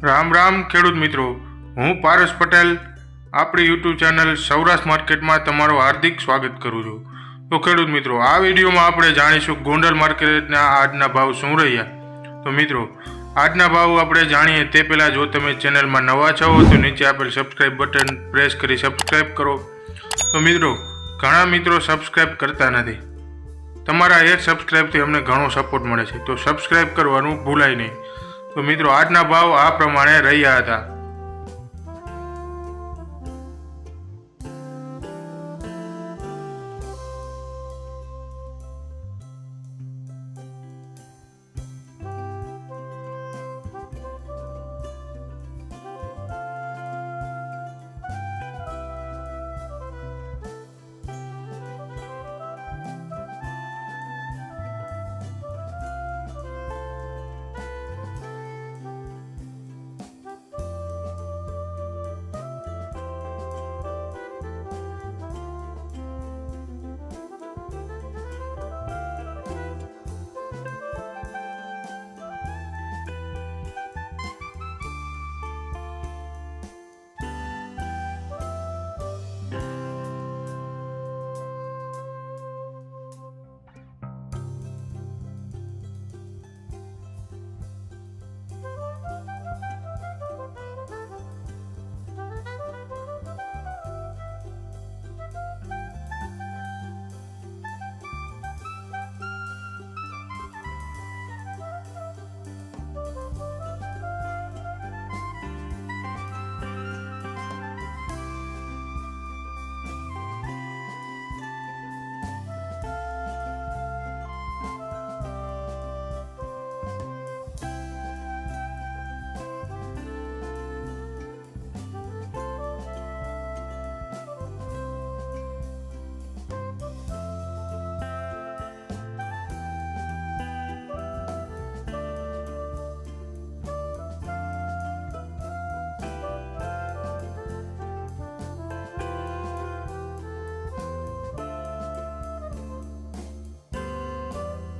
રામ રામ ખેડૂત મિત્રો, હું પારસ પટેલ આપણી યુટ્યુબ ચેનલ સૌરાષ્ટ્ર માર્કેટમાં તમારું હાર્દિક સ્વાગત કરું છું. તો ખેડૂત મિત્રો, આ વિડીયોમાં આપણે જાણીશું ગોંડલ માર્કેટના આજના ભાવ શું રહ્યા. તો મિત્રો, આજના ભાવ આપણે જાણીએ તે પહેલાં જો તમે ચેનલમાં નવા છો તો નીચે આપેલ સબસ્ક્રાઈબ બટન પ્રેસ કરી સબસ્ક્રાઈબ કરો. તો મિત્રો, ઘણા મિત્રો સબસ્ક્રાઈબ કરતા નથી. તમારા એક સબસ્ક્રાઈબથી અમને ઘણો સપોર્ટ મળે છે, તો સબસ્ક્રાઈબ કરવાનું ભૂલાય નહીં. તો મિત્રો, આજના ભાવ આ પ્રમાણે રહ્યા હતા.